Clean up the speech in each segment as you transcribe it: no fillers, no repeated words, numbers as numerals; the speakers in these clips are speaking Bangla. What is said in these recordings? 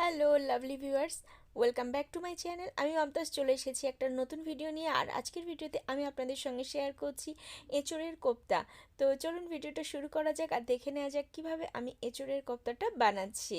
Hello lovely viewers, welcome back to my channel. আমি অবদাস চলে এসেছি একটা নতুন ভিডিও নিয়ে। আর আজকের ভিডিওতে আমি আপনাদের সঙ্গে শেয়ার করছি এঁচোড়ের কোপ্তা। তো চলুন ভিডিওটা শুরু করা যাক আর দেখে নেওয়া যাক কীভাবে আমি এঁচোড়ের কোপ্তাটা বানাচ্ছি।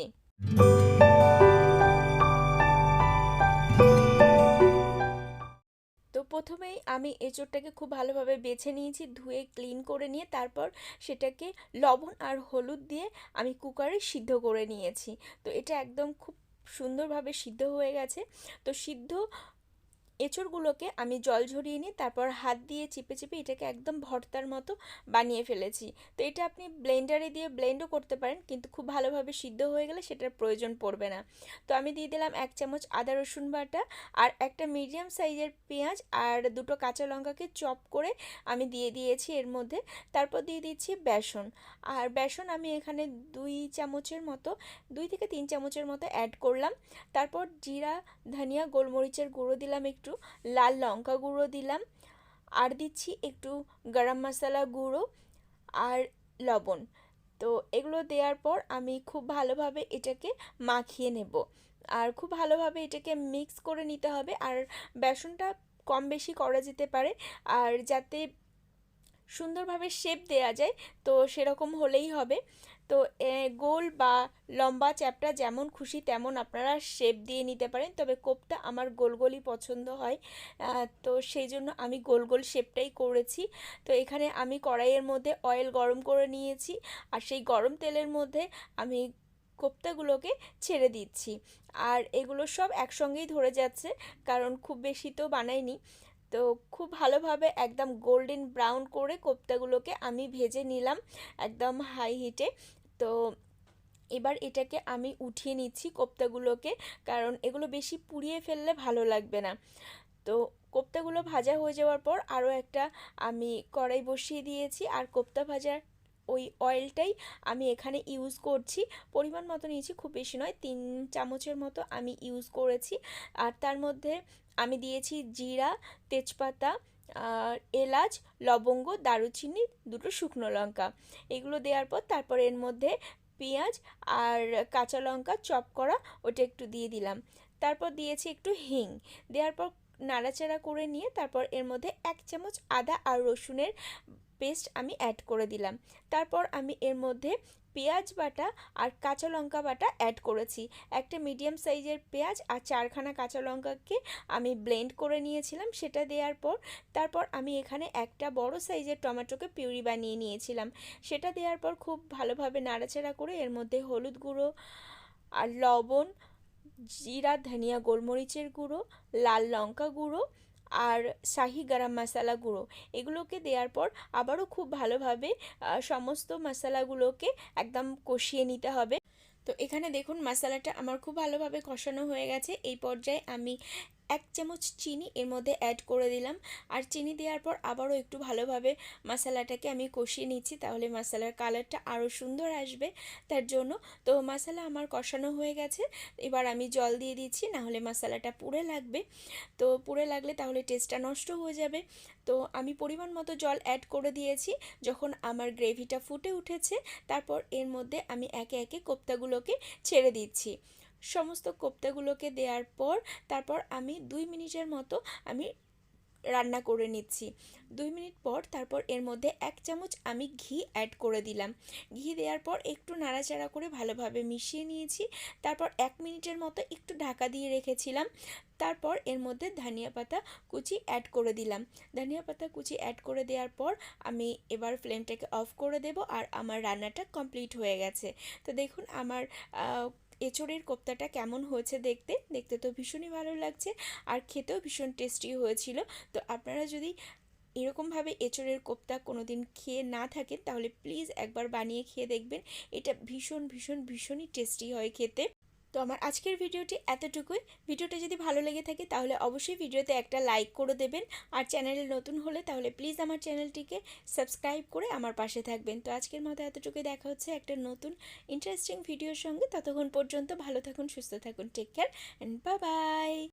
তো প্রথমেই আমি এঁচোড়টাকে খুব ভালোভাবে বেছে নিয়েছি, ধুয়ে ক্লিন করে নিয়ে তারপর সেটাকে লবণ আর হলুদ দিয়ে আমি কুকারে সিদ্ধ করে নিয়েছি। তো এটা একদম খুব সুন্দরভাবে সিদ্ধ হয়ে গেছে। তো সিদ্ধ এঁচোড়গুলোকে আমি জল ঝরিয়ে নিয়ে তারপর হাত দিয়ে চিপে চিপে এটাকে একদম ভর্তার মতো বানিয়ে ফেলেছি। তো এটা আপনি ব্লেন্ডারে দিয়ে ব্লেন্ডও করতে পারেন, কিন্তু খুব ভালোভাবে সিদ্ধ হয়ে গেলে সেটার প্রয়োজন পড়বে না। তো আমি দিয়ে দিলাম 1 চামচ আদা রসুন বাটা আর একটা মিডিয়াম সাইজের পেঁয়াজ আর দুটো কাঁচা লঙ্কাকে চপ করে আমি দিয়ে দিয়েছি এর মধ্যে। তারপর দিয়ে দিচ্ছি বেসন। আর বেসন আমি এখানে 2 থেকে 3 চামচের মতো অ্যাড করলাম। তারপর জিরা, ধনিয়া, গোলমরিচের গুঁড়ো দিলাম, একটু লাল লঙ্কা গুঁড়ো দিলাম, আর দিচ্ছি একটু গরম মশলা গুঁড়ো আর লবণ। তো এগুলো দেওয়ার পর আমি খুব ভালোভাবে এটাকে মাখিয়ে নেব। আর খুব ভালোভাবে এটাকে মিক্স করে নিতে হবে। আর বেসনটা কম বেশি করা যেতে পারে, আর যাতে সুন্দরভাবে শেপ দেওয়া যায় তো সেরকম হলেই হবে। তো গোল বা লম্বা চ্যাপ্টা যেমন খুশি তেমন আপনারা শেপ দিয়ে নিতে পারেন, তবে কোপ্তা আমার গোল গোলই পছন্দ হয়। তো সেই জন্য আমি গোল গোল শেপটাই করেছি। তো এখানে আমি কড়াইয়ের মধ্যে অয়েল গরম করে নিয়েছি, আর সেই গরম তেলের মধ্যে আমি কোপ্তাগুলোকে ছেড়ে দিচ্ছি। আর এগুলো সব একসঙ্গেই ধরে যাচ্ছে, কারণ খুব বেশি তো বানাইনি। তো খুব ভালোভাবে একদম গোল্ডেন ব্রাউন করে কোপ্তাগুলোকে আমি ভেজে নিলাম একদম হাই হিটে। তো এবার এটাকে আমি উঠিয়ে নিচ্ছি কোপ্তাগুলোকে, কারণ এগুলো বেশি পুড়িয়ে ফেললে ভালো লাগবে না। তো কোপ্তাগুলো ভাজা হয়ে যাওয়ার পর আরও একটা আমি কড়াই বসিয়ে দিয়েছি, আর কোপ্তা ভাজার ওই অয়েলটাই আমি এখানে ইউজ করছি। পরিমাণ মতো নিয়েছি, খুব বেশি নয়, 3 চামচের মতো আমি ইউজ করেছি। আর তার মধ্যে আমি দিয়েছি জিরা, তেজপাতা, এলাচ, লবঙ্গ, দারুচিনি, দুটো শুকনো লঙ্কা। এগুলো দেওয়ার পর তারপর এর মধ্যে পেঁয়াজ আর কাঁচা লঙ্কা চপ করা ওটা একটু দিয়ে দিলাম। তারপর দিয়েছি একটু হিং। দেওয়ার পর নাড়াচাড়া করে নিয়ে তারপর এর মধ্যে 1 চামচ আদা আর রসুনের পেস্ট আমি অ্যাড করে দিলাম। তারপর আমি এর মধ্যে পেঁয়াজ বাটা আর কাঁচা লঙ্কা বাটা অ্যাড করেছি। একটা মিডিয়াম সাইজের পেঁয়াজ আর 4খানা কাঁচা লঙ্কাকে আমি ব্লেন্ড করে নিয়েছিলাম, সেটা দেওয়ার পর তারপর আমি এখানে একটা বড় সাইজের টমেটোকে পিউরি বানিয়ে নিয়েছিলাম, সেটা দেওয়ার পর খুব ভালোভাবে নাড়াচাড়া করে এর মধ্যে হলুদ গুঁড়ো আর লবণ, জিরা, ধনিয়া, গোলমরিচের গুঁড়ো, লাল লঙ্কা গুঁড়ো আর শাহি গরম মশলা গুঁড়ো এগুলোকে দেওয়ার পর আবারও খুব ভালোভাবে সমস্ত মশলাগুলোকে একদম কষিয়ে নিতে হবে। তো এখানে দেখুন মশলাটা আমার খুব ভালোভাবে কষানো হয়ে গেছে। এই পর্যায়ে আমি 1 চামচ চিনি এর মধ্যে অ্যাড করে দিলাম। আর চিনি দেওয়ার পর আবারও একটু ভালোভাবে মশলাটাকে আমি কষিয়ে নিচ্ছি, তাহলে মশলার কালারটা আরও সুন্দর আসবে তার জন্য। তো মশলা আমার কষানো হয়ে গেছে, এবার আমি জল দিয়ে দিচ্ছি, নাহলে মশলাটা পুড়ে লাগবে। তো পুড়ে লাগলে তাহলে টেস্টটা নষ্ট হয়ে যাবে। তো আমি পরিমাণ মতো জল অ্যাড করে দিয়েছি। যখন আমার গ্রেভিটা ফুটে উঠেছে তারপর এর মধ্যে আমি একে একে কোপ্তাগুলোকে ছেড়ে দিচ্ছি। সমস্ত কোপ্তাগুলোকে দেওয়ার পর তারপর আমি 2 মিনিটের মতো আমি রান্না করে নিচ্ছি। 2 মিনিট পর তারপর এর মধ্যে 1 চামচ আমি ঘি অ্যাড করে দিলাম। ঘি দেওয়ার পর একটু নাড়াচাড়া করে ভালোভাবে মিশিয়ে নিয়েছি। তারপর 1 মিনিটের মতো একটু ঢাকা দিয়ে রেখেছিলাম। তারপর এর মধ্যে ধনিয়া পাতা কুচি অ্যাড করে দিলাম। ধনিয়া পাতা কুচি অ্যাড করে দেওয়ার পর আমি এবার ফ্লেমটাকে অফ করে দেব, আর আমার রান্নাটা কমপ্লিট হয়ে গেছে। তো দেখুন আমার এঁচোড়ের কোপ্তাটা কেমন হয়েছে দেখতে। দেখতে তো ভীষণই ভালো লাগছে, আর খেতেও ভীষণ টেস্টি হয়েছিল। তো আপনারা যদি এরকমভাবে এঁচোড়ের কোপ্তা কোনো দিন খেয়ে না থাকেন তাহলে প্লিজ একবার বানিয়ে খেয়ে দেখবেন। এটা ভীষণ ভীষণ ভীষণই টেস্টি হয় খেতে। তো আমার আজকের ভিডিওটি এতটুকুই। ভিডিওটা যদি ভালো লেগে থাকে তাহলে অবশ্যই ভিডিওতে একটা লাইক করে দেবেন, আর চ্যানেলে নতুন হলে তাহলে প্লিজ আমার চ্যানেলটিকে সাবস্ক্রাইব করে আমার পাশে থাকবেন। তো আজকের মতো এতটুকুই, দেখা হচ্ছে একটা নতুন ইন্টারেস্টিং ভিডিওর সঙ্গে। ততক্ষণ পর্যন্ত ভালো থাকুন, সুস্থ থাকুন, take care and bye by.